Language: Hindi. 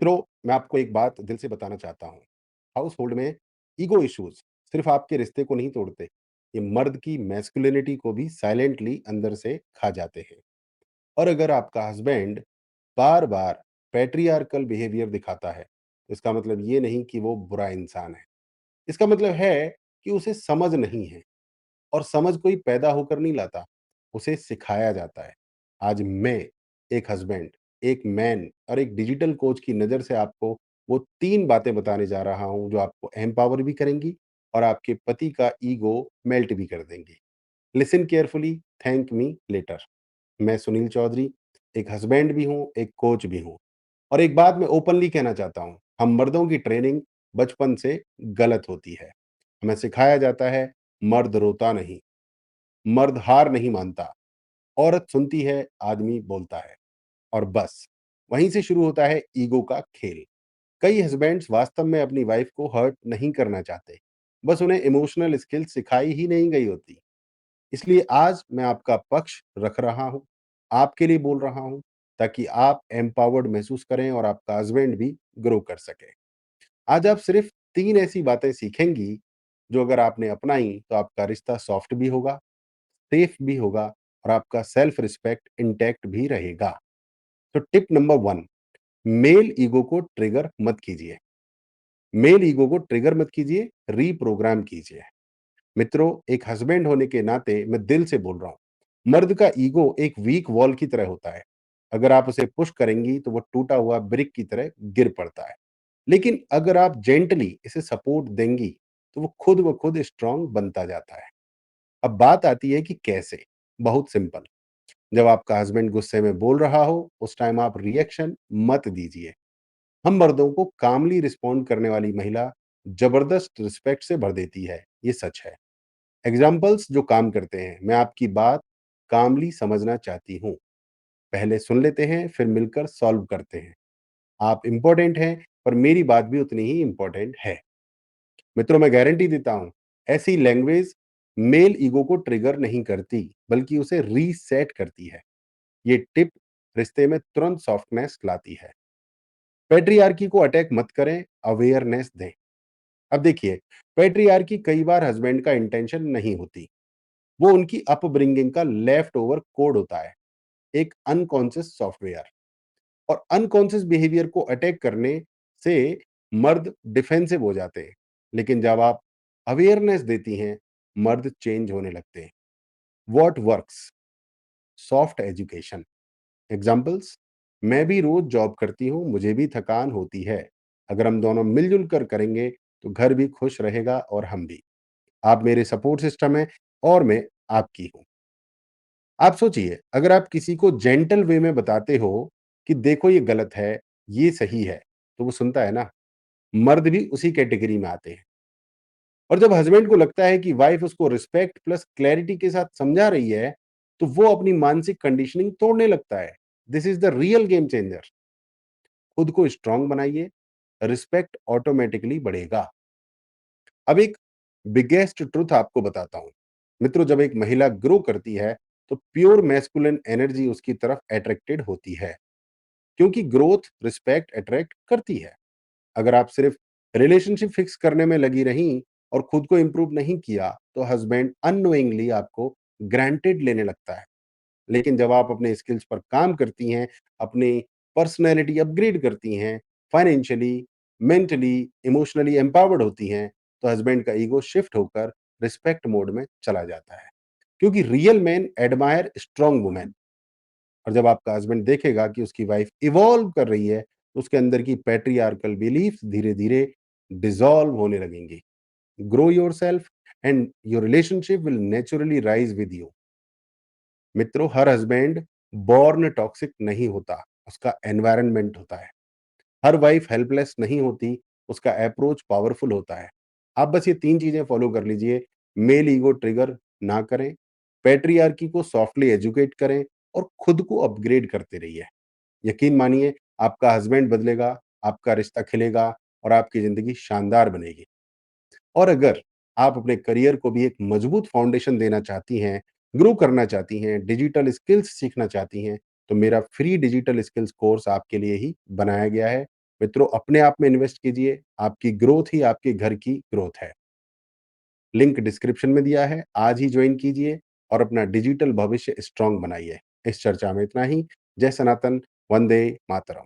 मित्रों, मैं आपको एक बात दिल से बताना चाहता हूँ। हाउस होल्ड में ईगो इश्यूज़ सिर्फ़ आपके रिश्ते को नहीं तोड़ते, ये मर्द की मैस्कुलिनिटी को भी साइलेंटली अंदर से खा जाते हैं। और अगर आपका हस्बैंड बार-बार पैट्रियार्कल बिहेवियर दिखाता है, तो इसका मतलब ये नहीं कि वो बुरा इंसान है। इसका मतलब है कि उसे समझ नहीं है। और समझ कोई पैदा होकर नहीं लाता, उसे सिखाया जाता है। आज मैं एक हस्बैंड, एक मैन और एक डिजिटल कोच की नज़र से आपको वो 3 बातें बताने जा रहा हूँ जो आपको एम्पावर भी करेंगी और आपके पति का ईगो मेल्ट भी कर देंगी। Listen carefully, thank me later. मैं सुनील चौधरी, एक हस्बैंड भी हूँ, एक कोच भी हूँ। और एक बात मैं ओपनली कहना चाहता हूँ, हम मर्दों की ट्रेनिंग बचपन से गलत होती है। हमें सिखाया जाता है, मर्द रोता नहीं, मर्द हार नहीं मानता, औरत सुनती है, आदमी बोलता है और बस वहीं से शुरू होता है ईगो का खेल। कई हस्बैंड्स वास्तव में अपनी वाइफ को हर्ट नहीं करना चाहते, बस उन्हें इमोशनल स्किल सिखाई ही नहीं गई होती। इसलिए आज मैं आपका पक्ष रख रहा हूँ, आपके लिए बोल रहा हूँ, ताकि आप एम्पावर्ड महसूस करें और आपका हस्बैंड भी ग्रो कर सके। आज आप सिर्फ 3 ऐसी बातें सीखेंगी, जो अगर आपने अपनाई तो आपका रिश्ता सॉफ्ट भी होगा, सेफ भी होगा और आपका सेल्फ रिस्पेक्ट इंटैक्ट भी रहेगा। तो टिप नंबर 1, मेल ईगो को ट्रिगर मत कीजिए। मेल ईगो को ट्रिगर मत कीजिए, रीप्रोग्राम कीजिए। मित्रों, एक हस्बैंड होने के नाते मैं दिल से बोल रहा हूं, मर्द का ईगो एक वीक वॉल की तरह होता है। अगर आप उसे पुश करेंगी तो वो टूटा हुआ ब्रिक की तरह गिर पड़ता है। लेकिन अगर आप जेंटली इसे सपोर्ट देंगी तो वो खुद ब खुद स्ट्रांग बनता जाता है। अब बात आती है कि कैसे। बहुत सिंपल। जब आपका हस्बैंड गुस्से में बोल रहा हो, उस टाइम आप रिएक्शन मत दीजिए। हम मर्दों को कामली रिस्पॉन्ड करने वाली महिला जबरदस्त रिस्पेक्ट से भर देती है, ये सच है। एग्जाम्पल्स जो काम करते हैं, मैं आपकी बात कामली समझना चाहती हूँ, पहले सुन लेते हैं, फिर मिलकर सॉल्व करते हैं। आप इंपॉर्टेंट हैं, पर मेरी बात भी उतनी ही इंपॉर्टेंट है। मित्रों, मैं गारंटी देता हूं, ऐसी लैंग्वेज मेल ईगो को ट्रिगर नहीं करती, बल्कि उसे रीसेट करती है। ये टिप रिश्ते में तुरंत सॉफ्टनेस लाती है। पैट्रियार्की को अटैक मत करें, अवेयरनेस दें। अब देखिए, पैट्रियार्की कई बार हस्बैंड का इंटेंशन नहीं होती, वो उनकी अपब्रिंगिंग का लेफ्ट ओवर कोड होता है, एक अनकॉन्शियस सॉफ्टवेयर। और अनकॉन्शियस बिहेवियर को अटैक करने से मर्द डिफेंसिव हो जाते हैं। लेकिन जब आप अवेयरनेस देती हैं, मर्द चेंज होने लगते हैं। What works? Soft education. Examples, मैं भी रोज जॉब करती हूँ, मुझे भी थकान होती है। अगर हम दोनों मिलजुल कर करेंगे तो घर भी खुश रहेगा और हम भी। आप मेरे सपोर्ट सिस्टम है और मैं आपकी हूँ। आप सोचिए, अगर आप किसी को जेंटल वे में बताते हो कि देखो ये गलत है, ये सही है, तो वो सुनता है ना। मर्द भी उसी कैटेगरी में आते हैं। और जब हस्बैंड को लगता है कि वाइफ उसको रिस्पेक्ट प्लस क्लैरिटी के साथ समझा रही है, तो वो अपनी मानसिक कंडीशनिंग तोड़ने लगता है। This is the real game changer. खुद को स्ट्रांग बनाइए, रिस्पेक्ट ऑटोमेटिकली बढ़ेगा। अब एक बिगेस्ट ट्रुथ आपको बताता हूं। मित्रों, जब एक महिला ग्रो करती है, तो प्योर मैस्कुलिन एनर्जी उसकी तरफ अट्रैक्टेड होती है, क्योंकि ग्रोथ रिस्पेक्ट अट्रैक्ट करती है। अगर आप सिर्फ रिलेशनशिप फिक्स करने में लगी रहीं और खुद को इंप्रूव नहीं किया, तो हस्बैंड अननोइंगली आपको ग्रांटेड लेने लगता है। लेकिन जब आप अपने स्किल्स पर काम करती हैं, अपनी पर्सनैलिटी अपग्रेड करती हैं, फाइनेंशियली, मेंटली, इमोशनली एम्पावर्ड होती हैं, तो हस्बैंड का ईगो शिफ्ट होकर रिस्पेक्ट मोड में चला जाता है। क्योंकि real man admire strong women. और जब आपका हस्बैंड देखेगा कि उसकी वाइफ इवॉल्व कर रही है, तो उसके अंदर की पैट्रियार्कल बिलीफ्स धीरे-धीरे डिसॉल्व होने लगेंगी। Grow yourself and your relationship will naturally rise with you. मित्रों, हर हस्बैंड बॉर्न टॉक्सिक नहीं होता, उसका एनवायरनमेंट होता है। हर वाइफ हेल्पलेस नहीं होती, उसका अप्रोच पावरफुल होता है। आप बस ये 3 चीजें फॉलो कर लीजिए। मेल ईगो ट्रिगर ना करें, पैट्रियार्की को सॉफ्टली एजुकेट करें और खुद को अपग्रेड करते रहिए। यकीन मानिए, आपका हस्बैंड बदलेगा, आपका रिश्ता खिलेगा और आपकी जिंदगी शानदार बनेगी। और अगर आप अपने करियर को भी एक मजबूत फाउंडेशन देना चाहती हैं, ग्रो करना चाहती हैं, डिजिटल स्किल्स सीखना चाहती हैं, तो मेरा फ्री डिजिटल स्किल्स कोर्स आपके लिए ही बनाया गया है। मित्रों, अपने आप में इन्वेस्ट कीजिए, आपकी ग्रोथ ही आपके घर की ग्रोथ है। लिंक डिस्क्रिप्शन में दिया है, आज ही जॉइन कीजिए और अपना डिजिटल भविष्य स्ट्रॉन्ग बनाइए। इस चर्चा में इतना ही। जय सनातन, वंदे मातरम।